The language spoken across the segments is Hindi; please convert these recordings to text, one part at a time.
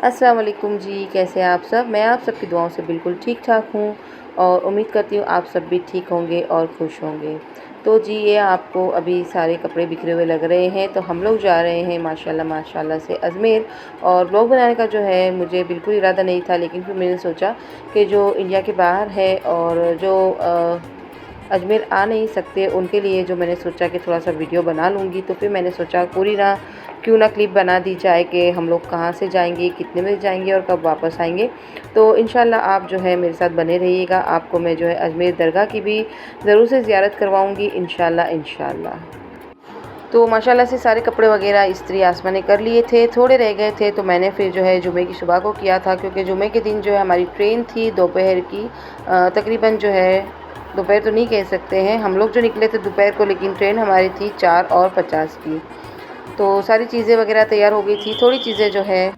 अस्सलाम वालेकुम जी, कैसे हैं आप सब? मैं आप सबकी दुआओं से बिल्कुल ठीक-ठाक हूँ और उम्मीद करती हूँ आप सब भी ठीक होंगे और खुश होंगे। तो जी, ये आपको अभी सारे कपड़े बिखरे हुए लग रहे हैं, तो हम लोग जा रहे हैं माशाल्लाह माशाल्लाह से अजमेर। और व्लॉग बनाने का जो है मुझे बिल्कुल इरादा नहीं था, लेकिन फिर मैंने सोचा कि जो इंडिया के बाहर है और जो अजमेर आ नहीं सकते उनके लिए जो मैंने सोचा कि थोड़ा सा वीडियो बना लूँगी। तो फिर मैंने सोचा क्यों ना क्लिप बना दी जाए कि हम लोग कहाँ से जाएंगे, कितने बजे जाएंगे और कब वापस आएंगे। तो इंशाल्लाह आप जो है मेरे साथ बने रहिएगा। आपको मैं जो है अजमेर दरगाह की भी ज़रूर से ज़ियारत करवाऊँगी इंशाल्लाह इंशाल्लाह। तो माशाल्लाह से सारे कपड़े वगैरह इस्त्री आसमा ने कर लिए थे, थोड़े रह गए थे तो मैंने फिर जो है जुमे की सुबह को किया था, क्योंकि जुमे के दिन जो है हमारी ट्रेन थी दोपहर की। तकरीबन जो है दोपहर तो नहीं कह सकते हैं, हम लोग जो निकले थे दोपहर को, लेकिन ट्रेन हमारी थी 4:50 की। तो सारी चीज़ें वगैरह तैयार हो गई थी। थोड़ी चीज़ें जो है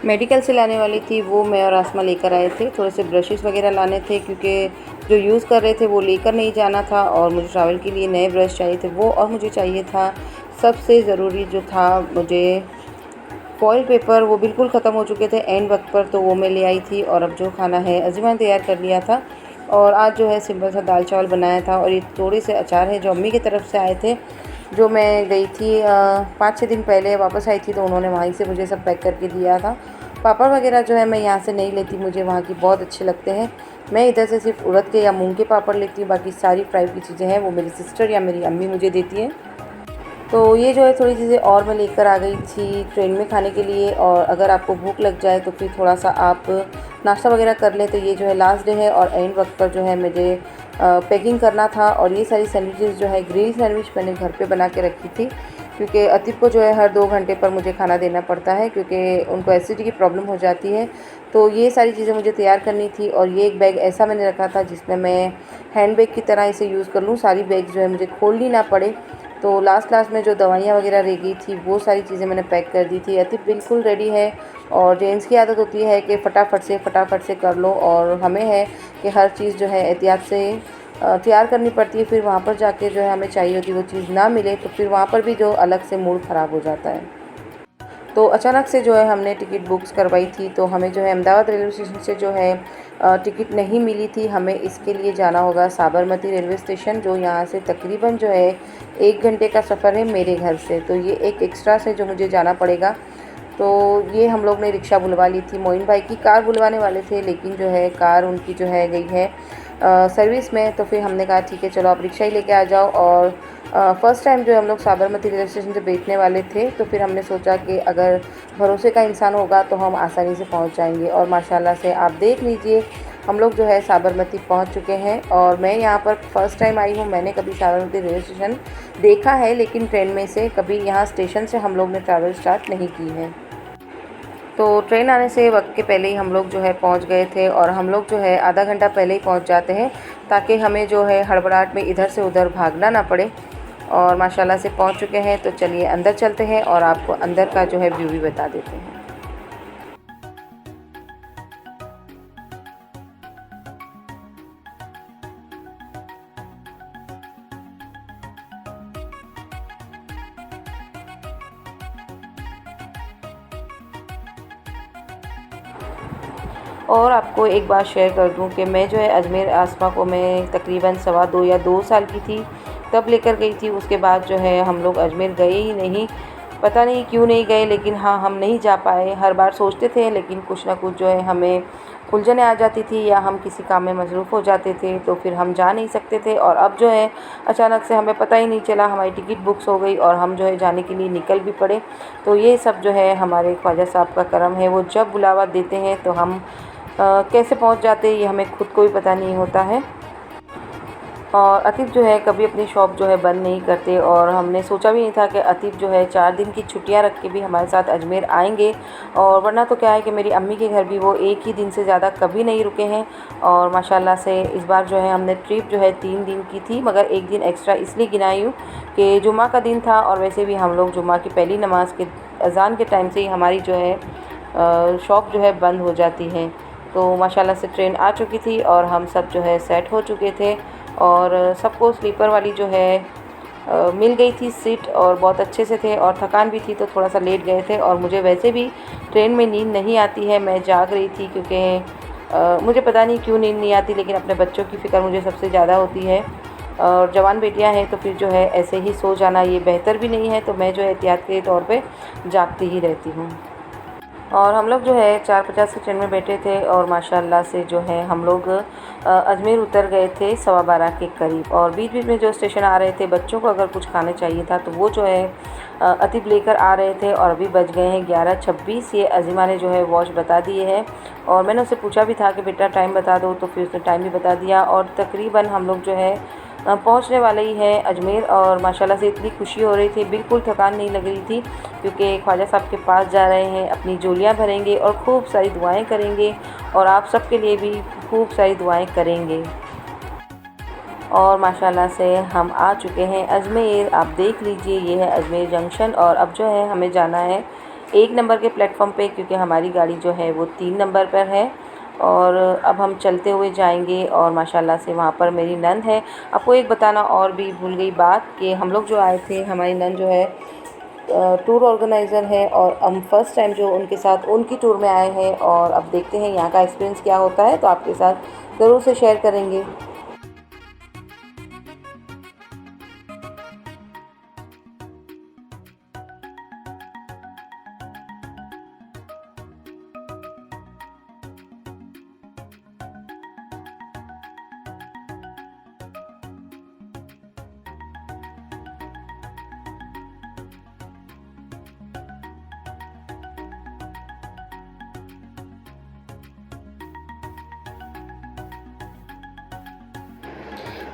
मेडिकल से लाने वाली थी वो मैं और आसमा लेकर आए थे। थोड़े से ब्रशेस वगैरह लाने थे, क्योंकि जो यूज़ कर रहे थे वो लेकर नहीं जाना था, और मुझे ट्रैवल के लिए नए ब्रश चाहिए थे वो, और मुझे चाहिए था सबसे ज़रूरी जो था मुझे फॉइल पेपर। वो बिल्कुल ख़त्म हो चुके थे एंड वक्त पर, तो वो मैं ले आई थी। और अब जो खाना है अजीमा ने तैयार कर लिया था। और आज जो है सिंपल सा दाल चावल बनाया था, और ये थोड़े से अचार है जो अम्मी की तरफ से आए थे। जो मैं गई थी 5-6 दिन पहले वापस आई थी, तो उन्होंने वहीं से मुझे सब पैक करके दिया था। पापड़ वगैरह जो है मैं यहाँ से नहीं लेती, मुझे वहाँ की बहुत अच्छे लगते हैं। मैं इधर से सिर्फ उड़द के या मूंग के पापड़ लेती हूँ, बाकी सारी फ्राई की चीज़ें हैं वो मेरी सिस्टर या मेरी अम्मी मुझे देती हैं। तो ये जो है थोड़ी चीज़ें और मैं लेकर आ गई थी ट्रेन में खाने के लिए। और अगर आपको भूख लग जाए तो फिर थोड़ा सा आप नाश्ता वगैरह कर लें। तो ये जो है लास्ट डे है और एंड वक्त पर जो है मुझे पैकिंग करना था। और ये सारी सैंडविचेस जो है ग्रिल सैंडविच मैंने घर पे बना के रखी थी, क्योंकि अतीब को जो है हर 2 घंटे पर मुझे खाना देना पड़ता है, क्योंकि उनको एसिडिटी की प्रॉब्लम हो जाती है। तो ये सारी चीज़ें मुझे तैयार करनी थी। और ये एक बैग ऐसा मैंने रखा था जिसमें मैं हैंड बैग की तरह इसे यूज़ कर लूँ, सारी बैग जो है मुझे खोलनी ना पड़े। तो लास्ट में जो दवाइयाँ वगैरह रह गई थी वो सारी चीज़ें मैंने पैक कर दी थी। अतीब बिल्कुल रेडी है। और जेंट्स की आदत होती है कि फटाफट से कर लो, और हमें है कि हर चीज़ जो है एहतियात से तैयार करनी पड़ती है। फिर वहाँ पर जाके जो है हमें चाहिए होती है वो चीज़ ना मिले, तो फिर वहाँ पर भी जो अलग से मूड ख़राब हो जाता है। तो अचानक से जो है हमने टिकट बुक्स करवाई थी, तो हमें जो है अहमदाबाद रेलवे स्टेशन से जो है टिकट नहीं मिली थी। हमें इसके लिए जाना होगा साबरमती रेलवे स्टेशन, जो यहाँ से तकरीबन जो है 1 घंटे का सफ़र है मेरे घर से। तो ये एक एक्स्ट्रा से जो मुझे जाना पड़ेगा। तो ये हम लोग ने रिक्शा बुलवा ली थी, मोइन भाई की कार बुलवाने वाले थे, लेकिन जो है कार उनकी जो है गई है सर्विस में। तो फिर हमने कहा ठीक है चलो आप रिक्शा ही लेके आ जाओ। और फ़र्स्ट टाइम जो हम लोग साबरमती रेलवे स्टेशन से बैठने वाले थे, तो फिर हमने सोचा कि अगर भरोसे का इंसान होगा तो हम आसानी से पहुंच जाएंगे। और माशाल्लाह से आप देख लीजिए हम लोग जो है साबरमती पहुंच चुके हैं। और मैं यहाँ पर फ़र्स्ट टाइम आई हूँ, मैंने कभी साबरमती रेलवे स्टेशन देखा है लेकिन ट्रेन में से, कभी यहाँ स्टेशन से हम लोग ने ट्रैवल स्टार्ट नहीं की है। तो ट्रेन आने से वक्त के पहले ही हम लोग जो है पहुंच गए थे। और हम लोग जो है आधा घंटा पहले ही पहुंच जाते हैं, ताकि हमें जो है हड़बड़ाहट में इधर से उधर भागना ना पड़े। और माशाल्लाह से पहुंच चुके हैं। तो चलिए अंदर चलते हैं और आपको अंदर का जो है व्यू भी बता देते हैं। और आपको एक बात शेयर कर दूं कि मैं जो है अजमेर आसमा को मैं तकरीबन 2.25 या 2 साल की थी तब लेकर गई थी। उसके बाद जो है हम लोग अजमेर गए ही नहीं, पता नहीं क्यों नहीं गए, लेकिन हाँ हम नहीं जा पाए। हर बार सोचते थे लेकिन कुछ ना कुछ जो है हमें उलझनें आ जाती थी, या हम किसी काम में मसरूफ़ हो जाते थे, तो फिर हम जा नहीं सकते थे। और अब जो है अचानक से हमें पता ही नहीं चला, हमारी टिकट बुक्स हो गई और हम जो है जाने के लिए निकल भी पड़े। तो ये सब जो है हमारे ख्वाजा साहब का करम है, वो जब बुलावा देते हैं तो हम कैसे पहुंच जाते हैं ये हमें खुद को भी पता नहीं होता है। और अतीब जो है कभी अपनी शॉप जो है बंद नहीं करते, और हमने सोचा भी नहीं था कि अतीब जो है 4 दिन की छुट्टियां रख के भी हमारे साथ अजमेर आएंगे। और वरना तो क्या है कि मेरी अम्मी के घर भी वो एक ही दिन से ज़्यादा कभी नहीं रुके हैं। और माशाल्लाह से इस बार जो है हमने ट्रिप जो है 3 दिन की थी, मगर एक दिन एक्स्ट्रा इसलिए गिनाई हूँ कि जुमा का दिन था, और वैसे भी हम लोग जुमा की पहली नमाज के अज़ान के टाइम से ही हमारी जो है शॉप जो है बंद हो जाती है। तो माशाल्लाह से ट्रेन आ चुकी थी और हम सब जो है सेट हो चुके थे। और सबको स्लीपर वाली जो है मिल गई थी सीट और बहुत अच्छे से थे और थकान भी थी तो थोड़ा सा लेट गए थे। और मुझे वैसे भी ट्रेन में नींद नहीं आती है, मैं जाग रही थी क्योंकि मुझे पता नहीं क्यों नींद नहीं आती, लेकिन अपने बच्चों की फ़िक्र मुझे सबसे ज़्यादा होती है। और जवान बेटियां हैं तो फिर जो है ऐसे ही सो जाना ये बेहतर भी नहीं है, तो मैं जो है एहतियात के तौर पे जागती ही रहती हूँ। और हम लोग जो है 4:50 की ट्रेन में बैठे थे और माशाल्लाह से जो है हम लोग अजमेर उतर गए थे 12:15 के करीब। और बीच बीच में जो स्टेशन आ रहे थे, बच्चों को अगर कुछ खाने चाहिए था तो वो जो है अतीब लेकर आ रहे थे। और अभी बज गए हैं 11:26। ये अज़ीमा ने जो है वॉच बता दिए है और मैंने उससे पूछा भी था कि बेटा टाइम बता दो, तो फिर उसने टाइम भी बता दिया। और तकरीबन हम लोग जो है पहुंचने वाले ही हैं अजमेर। और माशाल्लाह से इतनी खुशी हो रही थी, बिल्कुल थकान नहीं लग रही थी, क्योंकि ख्वाजा साहब के पास जा रहे हैं, अपनी झोलियाँ भरेंगे और खूब सारी दुआएं करेंगे और आप सबके लिए भी खूब सारी दुआएं करेंगे। और माशाल्लाह से हम आ चुके हैं अजमेर। आप देख लीजिए, ये है अजमेर जंक्शन। और अब जो है हमें जाना है 1 नंबर के प्लेटफॉर्म पे, क्योंकि हमारी गाड़ी जो है वो 3 नंबर पर है। और अब हम चलते हुए जाएंगे। और माशाल्लाह से वहाँ पर मेरी नंद है। आपको एक बताना और भी भूल गई बात कि हम लोग जो आए थे, हमारी नंद जो है टूर ऑर्गेनाइज़र है और हम फ़र्स्ट टाइम जो उनके साथ उनकी टूर में आए हैं। और अब देखते हैं यहाँ का एक्सपीरियंस क्या होता है, तो आपके साथ ज़रूर से शेयर करेंगे।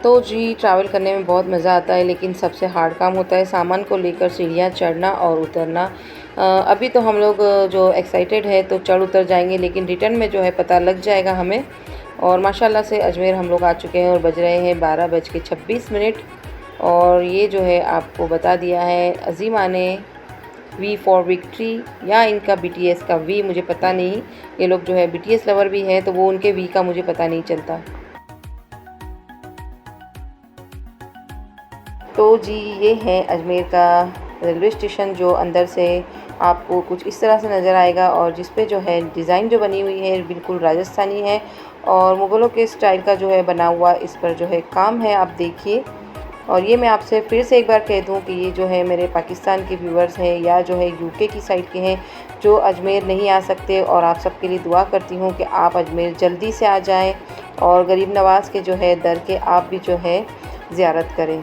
तो जी, ट्रैवल करने में बहुत मज़ा आता है, लेकिन सबसे हार्ड काम होता है सामान को लेकर सीढ़ियाँ चढ़ना और उतरना। अभी तो हम लोग जो एक्साइटेड है तो चढ़ उतर जाएंगे, लेकिन रिटर्न में जो है पता लग जाएगा हमें। और माशाल्लाह से अजमेर हम लोग आ चुके हैं और बज रहे हैं 12:26। और ये जो है आपको बता दिया है अज़ीमा ने, वी फॉर विक्ट्री, या इनका बीटीएस का वी मुझे पता नहीं। ये लोग जो है बीटीएस लवर भी हैं, तो वो उनके वी का मुझे पता नहीं चलता। तो जी, ये है अजमेर का रेलवे स्टेशन, जो अंदर से आपको कुछ इस तरह से नज़र आएगा। और जिस पे जो है डिज़ाइन जो बनी हुई है बिल्कुल राजस्थानी है और मुग़लों के स्टाइल का जो है बना हुआ इस पर जो है काम है, आप देखिए। और ये मैं आपसे फिर से एक बार कह दूं कि ये जो है मेरे पाकिस्तान के व्यूवर्स हैं या जो है यूके की साइड के हैं जो अजमेर नहीं आ सकते, और आप सबके लिए दुआ करती हूँ कि आप अजमेर जल्दी से आ जाएं और गरीब नवाज़ के जो है दर के आप भी जो है ज़ियारत करें।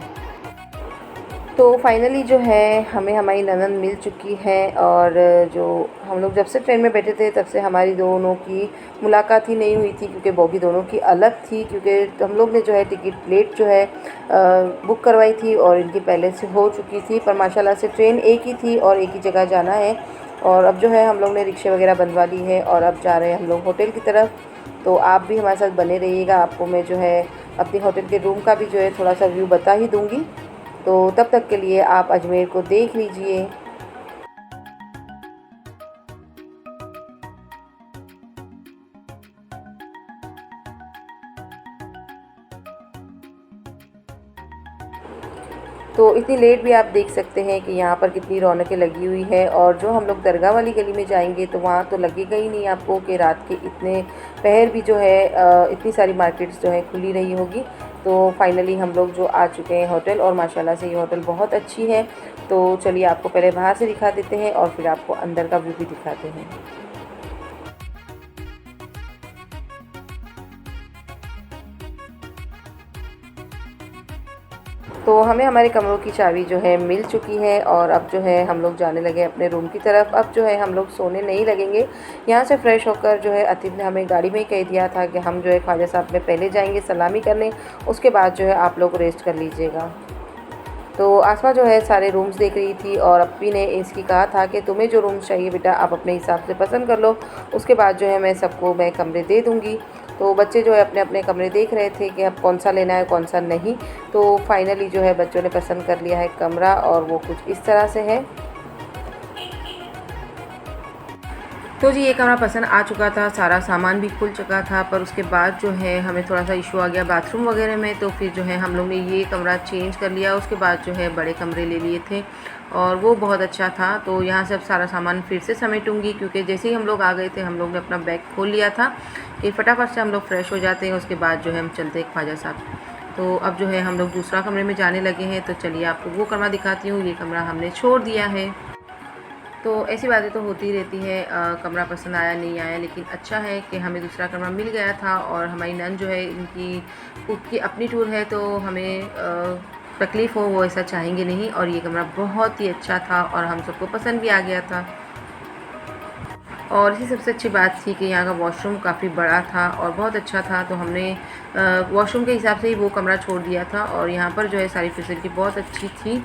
तो फाइनली जो है हमें हमारी ननद मिल चुकी है। और जो हम लोग जब से ट्रेन में बैठे थे तब से हमारी दोनों की मुलाकात ही नहीं हुई थी, क्योंकि बोगी दोनों की अलग थी। क्योंकि हम लोग ने जो है टिकट लेट जो है बुक करवाई थी और इनकी पहले से हो चुकी थी, पर माशाल्लाह से ट्रेन एक ही थी और एक ही जगह जाना है। और अब जो है हम लोग ने रिक्शे वगैरह बनवा ली है और अब जा रहे हैं हम लोग होटल की तरफ। तो आप भी हमारे साथ बने रहिएगा, आपको मैं जो है अपने होटल के रूम का भी जो है थोड़ा सा व्यू बता ही दूँगी। तो तब तक के लिए आप अजमेर को देख लीजिए। तो इतनी लेट भी आप देख सकते हैं कि यहाँ पर कितनी रौनकें लगी हुई है। और जो हम लोग दरगाह वाली गली में जाएंगे तो वहाँ तो लगेगा ही नहीं आपको कि रात के इतने पहर भी जो है इतनी सारी मार्केट्स जो है खुली रही होगी। तो फाइनली हम लोग जो आ चुके हैं होटल, और माशाल्लाह से ये होटल बहुत अच्छी है। तो चलिए आपको पहले बाहर से दिखा देते हैं और फिर आपको अंदर का व्यू भी दिखाते हैं। तो हमें हमारे कमरों की चाबी जो है मिल चुकी है और अब जो है हम लोग जाने लगे अपने रूम की तरफ। अब जो है हम लोग सोने नहीं लगेंगे, यहाँ से फ़्रेश होकर जो है अतीब ने हमें गाड़ी में ही कह दिया था कि हम जो है ख्वाजा साहब में पहले जाएंगे सलामी करने, उसके बाद जो है आप लोग रेस्ट कर लीजिएगा। तो आसमा जो है सारे रूम्स देख रही थी और अप्पी ने इसकी कहा था कि तुम्हें जो रूम्स चाहिए बेटा आप अपने हिसाब से पसंद कर लो, उसके बाद जो है मैं सबको मैं कमरे दे दूँगी। तो बच्चे जो है अपने अपने कमरे देख रहे थे कि अब कौन सा लेना है कौन सा नहीं। तो फाइनली जो है बच्चों ने पसंद कर लिया है कमरा, और वो कुछ इस तरह से है। तो जी ये कमरा पसंद आ चुका था, सारा सामान भी खुल चुका था, पर उसके बाद जो है हमें थोड़ा सा इशू आ गया बाथरूम वगैरह में, तो फिर जो है हम लोग ने ये कमरा चेंज कर लिया। उसके बाद जो है बड़े कमरे ले लिए थे और वो बहुत अच्छा था। तो यहाँ से अब सारा सामान फिर से समेटूँगी, क्योंकि जैसे ही हम लोग आ गए थे हम लोग ने अपना बैग खोल लिया था कि फटाफट से हम लोग फ्रेश हो जाते हैं, उसके बाद जो है हम चलते हैं ख्वाजा साहब। तो अब जो है हम लोग दूसरा कमरे में जाने लगे हैं। तो चलिए आपको वो कमरा दिखाती हूँ। ये कमरा हमने छोड़ दिया है। तो ऐसी बातें तो होती रहती है, कमरा पसंद आया नहीं आया, लेकिन अच्छा है कि हमें दूसरा कमरा मिल गया था। और हमारी नंद जो है इनकी खुद की अपनी टूर है, तो हमें तकलीफ़ हो वो ऐसा चाहेंगे नहीं। और ये कमरा बहुत ही अच्छा था और हम सबको पसंद भी आ गया था। और इसी सबसे अच्छी बात थी कि यहाँ का वॉशरूम काफ़ी बड़ा था और बहुत अच्छा था, तो हमने वॉशरूम के हिसाब से ही वो कमरा छोड़ दिया था। और यहाँ पर जो है सारी फैसिलिटी बहुत अच्छी थी।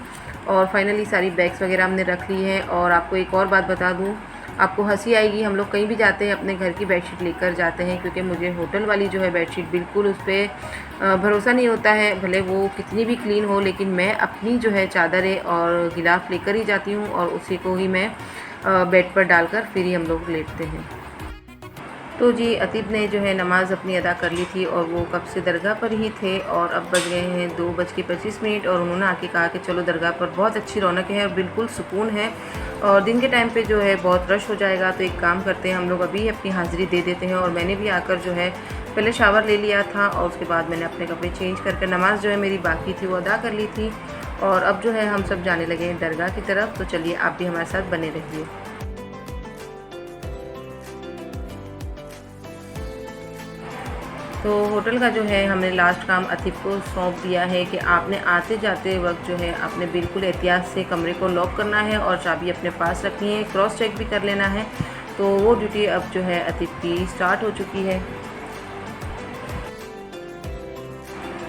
और फाइनली सारी बैग्स वगैरह हमने रख ली है। और आपको एक और बात बता दूँ, आपको हंसी आएगी, हम लोग कहीं भी जाते हैं अपने घर की बेडशीट लेकर जाते हैं, क्योंकि मुझे होटल वाली जो है बेडशीट बिल्कुल उस पर भरोसा नहीं होता है। भले वो कितनी भी क्लीन हो, लेकिन मैं अपनी जो है चादरें और गिलाफ लेकर ही जाती हूँ और उसी को ही मैं बेड पर डालकर फिर ही हम लोग लेटते हैं। तो जी अतीब ने जो है नमाज़ अपनी अदा कर ली थी और वो कब से दरगाह पर ही थे। और अब बज गए हैं 2:25 और उन्होंने आके कहा कि चलो दरगाह पर बहुत अच्छी रौनक है और बिल्कुल सुकून है और दिन के टाइम पे जो है बहुत रश हो जाएगा, तो एक काम करते हैं हम लोग अभी अपनी हाज़िरी दे देते हैं। और मैंने भी आकर जो है पहले शावर ले लिया था और उसके बाद मैंने अपने कपड़े चेंज करके नमाज़ जो है मेरी बाकी थी वो अदा कर ली थी। और अब जो है हम सब जाने लगे हैं दरगाह की तरफ। तो चलिए आप भी हमारे साथ बने रहिए। तो होटल का जो है हमने लास्ट काम अतीब को सौंप दिया है कि आपने आते जाते वक्त जो है आपने बिल्कुल एहतियात से कमरे को लॉक करना है और चाबी अपने पास रखनी है, क्रॉस चेक भी कर लेना है। तो वो ड्यूटी अब जो है अतीब की स्टार्ट हो चुकी है।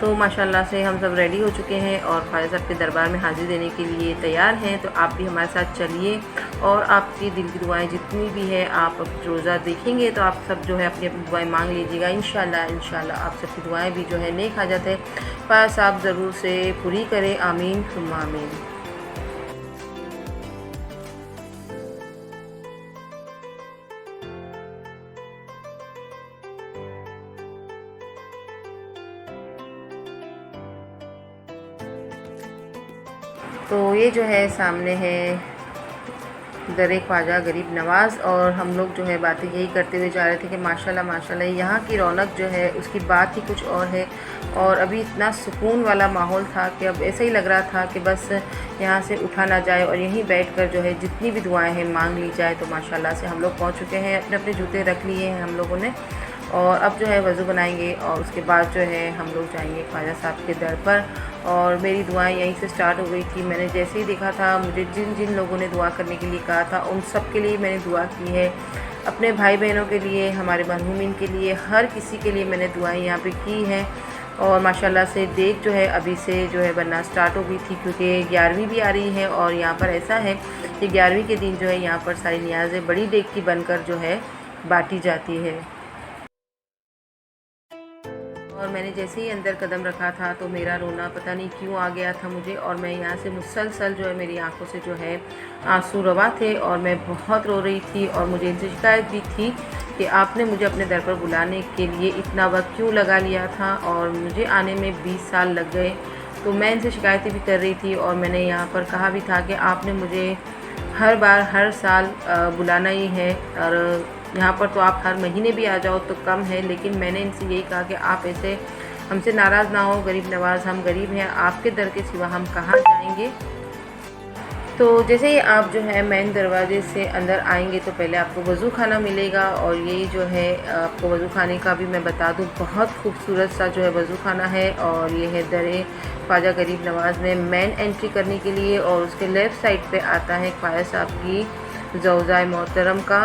तो माशाल्लाह से हम सब रेडी हो चुके हैं और ख्वाजा साहब के दरबार में हाज़िरी देने के लिए तैयार हैं। तो आप भी हमारे साथ चलिए और आपकी दिल की दुआएं जितनी भी है आप रोज़ा देखेंगे तो आप सब जो है अपनी अपनी दुआएं मांग लीजिएगा। इंशाल्लाह आप सबकी दुआएं भी जो है नेक हाजत है ख्वाजा साहब ज़रूर से पूरी करें। आमीन सुम्मा आमीन। तो ये जो है सामने है दर ख्वाजा गरीब नवाज़ और हम लोग जो है बातें यही करते हुए जा रहे थे कि माशाल्लाह यहाँ की रौनक जो है उसकी बात ही कुछ और है। और अभी इतना सुकून वाला माहौल था कि अब ऐसा ही लग रहा था कि बस यहाँ से उठा ना जाए और यहीं बैठकर जो है जितनी भी दुआएं हैं मांग ली जाए। तो माशाल्लाह से हम लोग पहुँच चुके हैं, अपने अपने जूते रख लिए हैं हम लोगों ने और अब जो है वज़ू बनाएंगे और उसके बाद जो है हम लोग जाएंगे ख्वाजा साहब के दर पर। और मेरी दुआएं यहीं से स्टार्ट हो गई थी। मैंने जैसे ही देखा था मुझे जिन जिन लोगों ने दुआ करने के लिए कहा था उन सब के लिए मैंने दुआ की है, अपने भाई बहनों के लिए, हमारे मरहूमिन के लिए, हर किसी के लिए मैंने दुआएं यहाँ पे की हैं। और माशाल्लाह से देख जो है अभी से जो है बनना स्टार्ट हो गई थी, क्योंकि 11वीं भी आ रही है और यहाँ पर ऐसा है कि 11वीं के दिन जो है यहाँ पर सारी न्याज़ें बड़ी देग की बनकर जो है बाँटी जाती है। और मैंने जैसे ही अंदर कदम रखा था तो मेरा रोना पता नहीं क्यों आ गया था मुझे और मैं यहाँ से मुसलसल जो है मेरी आंखों से जो है आंसू रवा थे और मैं बहुत रो रही थी। और मुझे इनसे शिकायत भी थी कि आपने मुझे अपने दर पर बुलाने के लिए इतना वक्त क्यों लगा लिया था और मुझे आने में 20 साल लग गए। तो मैं इनसे शिकायतें भी कर रही थी और मैंने यहाँ पर कहा भी था कि आपने मुझे हर बार हर साल बुलाना ही है और यहाँ पर तो आप हर महीने भी आ जाओ तो कम है। लेकिन मैंने इनसे यही कहा कि आप ऐसे हमसे नाराज़ ना हो, गरीब नवाज़ हम गरीब हैं, आपके दर के सिवा हम कहाँ जाएंगे। तो जैसे ही आप जो है मेन दरवाजे से अंदर आएंगे तो पहले आपको वज़ू खाना मिलेगा और ये जो है आपको वज़ू खाने का भी मैं बता दूं बहुत खूबसूरत सा जो है वज़ू खाना है। और ये है दर ख्वाजा गरीब नवाज़ में मेन एंट्री करने के लिए और उसके लेफ़्ट साइड पे आता है ख्वाजा साहब की ज़ौज़ाए मोहतरम का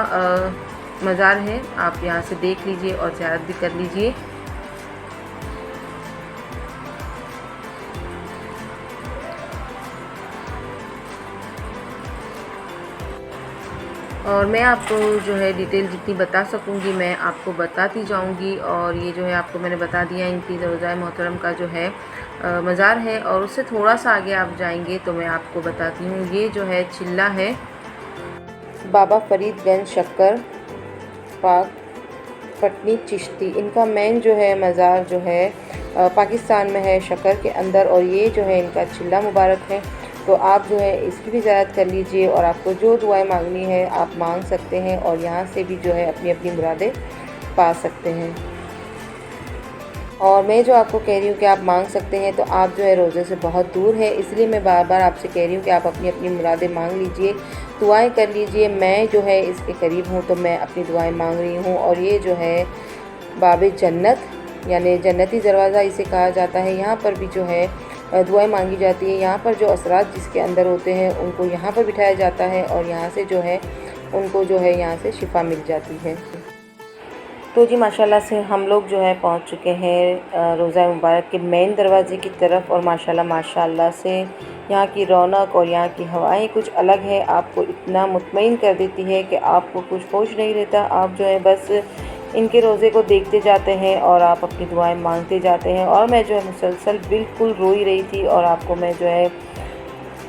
मज़ार है। आप यहाँ से देख लीजिए और ज़ियारत भी कर लीजिए। और मैं आपको जो है डिटेल जितनी बता सकूँगी मैं आपको बताती जाऊँगी। और ये जो है आपको मैंने बता दिया इनकी ज़ौज़ाए मोहतरम का जो है मज़ार है। और उससे थोड़ा सा आगे आप जाएंगे तो मैं आपको बताती हूँ ये जो है चिल्ला है बाबा फरीदगंज शक्कर पाक पटनी चिश्ती, इनका मेन जो है मज़ार जो है पाकिस्तान में है, शक्कर के अंदर, और ये जो है इनका चिल्ला मुबारक है। तो आप जो है इसकी भी ज़ियारत कर लीजिए और आपको जो दुआएं मांगनी है आप मांग सकते हैं और यहाँ से भी जो है अपनी अपनी मुरादें पा सकते हैं। और मैं जो आपको कह रही हूँ कि आप मांग सकते हैं, तो आप जो है रोज़े से बहुत दूर है, इसलिए मैं बार बार आपसे कह रही हूँ कि आप अपनी अपनी मुरादें मांग लीजिए, दुआएं कर लीजिए। मैं जो है इसके करीब हूँ तो मैं अपनी दुआएं मांग रही हूँ। और ये जो है बाब जन्नत यानी जन्नती दरवाज़ा इसे कहा जाता है, यहाँ पर भी जो है दुआएं मांगी जाती है। यहाँ पर जो असरात जिसके अंदर होते हैं उनको यहाँ पर बिठाया जाता है और यहाँ से जो है उनको जो है यहाँ से शिफा मिल जाती है। तो जी माशाल्लाह से हम लोग जो है पहुँच चुके हैं रोज़ा मुबारक के मेन दरवाज़े की तरफ। और माशाल्लाह से यहाँ की रौनक और यहाँ की हवाएं कुछ अलग है, आपको इतना मुतमईन कर देती है कि आपको कुछ होश नहीं रहता। आप जो है बस इनके रोज़े को देखते जाते हैं और आप अपनी दुआएं मांगते जाते हैं। और मैं जो है मुसलसल बिल्कुल रो ही रही थी। और आपको मैं जो है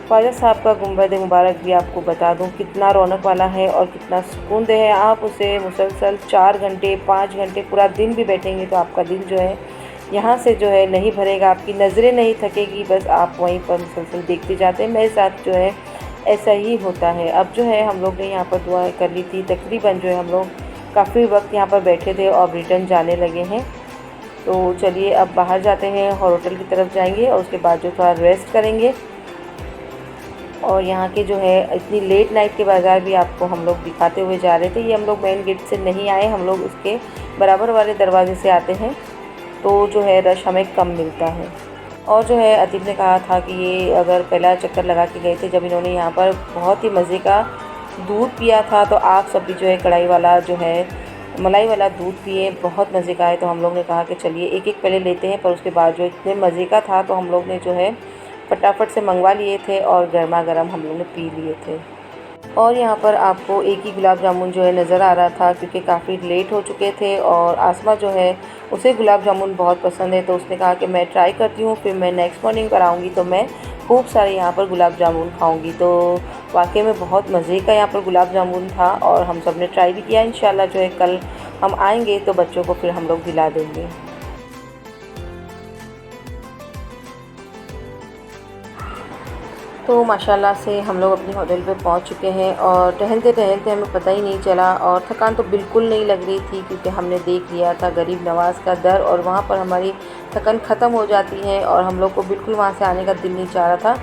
ख्वाजा साहब का गुंबद मुबारक भी आपको बता दूं कितना रौनक वाला है और कितना सुकून दे है। आप उसे मुसलसल 4 घंटे 5 घंटे पूरा दिन भी बैठेंगे तो आपका दिल जो है यहाँ से जो है नहीं भरेगा, आपकी नज़रें नहीं थकेगी, बस आप वहीं पर मुसलसल देखते जाते हैं। मेरे साथ जो है ऐसा ही होता है। अब जो है हम लोग ने यहाँ पर दुआ कर ली थी, तकरीबन जो है हम लोग काफ़ी वक्त यहाँ पर बैठे थे और रिटर्न जाने लगे हैं। तो चलिए अब बाहर जाते हैं और होटल की तरफ जाएंगे और उसके बाद जो थोड़ा रेस्ट करेंगे। और यहाँ के जो है इतनी लेट नाइट के बाज़ार भी आपको हम लोग दिखाते हुए जा रहे थे। ये हम लोग मेन गेट से नहीं आए, हम लोग उसके बराबर वाले दरवाजे से आते हैं, तो जो है रश हमें कम मिलता है। और जो है अतीब ने कहा था कि ये अगर पहला चक्कर लगा के गए थे जब इन्होंने यहाँ पर बहुत ही मज़े का दूध पिया था, तो आप सब भी जो है कढ़ाई वाला जो है मलाई वाला दूध पिए, बहुत मज़े का है। तो हम लोग ने कहा कि चलिए एक एक पहले लेते हैं, पर उसके बाद जो इतने मज़े का था तो हम लोग ने जो है फटाफट से मंगवा लिए थे और गर्मा गर्म हम लोग ने पी लिए थे। और यहाँ पर आपको एक ही गुलाब जामुन जो है नज़र आ रहा था क्योंकि काफ़ी लेट हो चुके थे। और आसमा जो है उसे गुलाब जामुन बहुत पसंद है, तो उसने कहा कि मैं ट्राई करती हूँ, फिर मैं नेक्स्ट मॉर्निंग पर आऊँगी तो मैं खूब सारे यहाँ पर गुलाब जामुन खाऊँगी। तो वाकई में बहुत मज़े का यहाँ पर गुलाब जामुन था और हम सब ने ट्राई भी किया। इंशाल्लाह जो है कल हम आएँगे तो बच्चों को फिर हम लोग दिला देंगे। तो माशाल्लाह से हम लोग अपने होटल पे पहुंच चुके हैं और टहलते टहलते हमें पता ही नहीं चला और थकान तो बिल्कुल नहीं लग रही थी क्योंकि हमने देख लिया था गरीब नवाज़ का दर और वहाँ पर हमारी थकान ख़त्म हो जाती है और हम लोग को बिल्कुल वहाँ से आने का दिल नहीं चाह रहा था।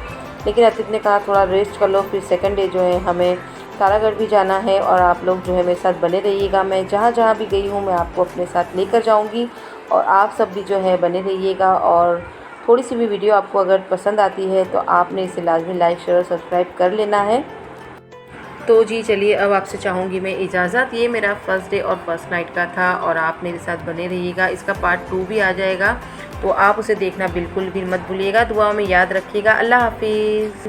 लेकिन अतीब ने कहा थोड़ा रेस्ट कर लो, फिर सेकंड डे जो है हमें तारागढ़ भी जाना है और आप लोग जो है मेरे साथ बने रहिएगा। मैं जहाँ जहाँ भी गई हूँ मैं आपको अपने साथ लेकर जाऊँगी और आप सब भी जो है बने रहिएगा। और थोड़ी सी भी वीडियो आपको अगर पसंद आती है तो आपने इसे लाजमी लाइक शेयर और सब्सक्राइब कर लेना है। तो जी चलिए अब आपसे चाहूँगी मैं इजाज़त। ये मेरा फ़र्स्ट डे और फर्स्ट नाइट का था और आप मेरे साथ बने रहिएगा। इसका पार्ट 2 भी आ जाएगा तो आप उसे देखना बिल्कुल भी मत भूलिएगा। दुआ में याद रखिएगा। अल्लाह हाफिज़।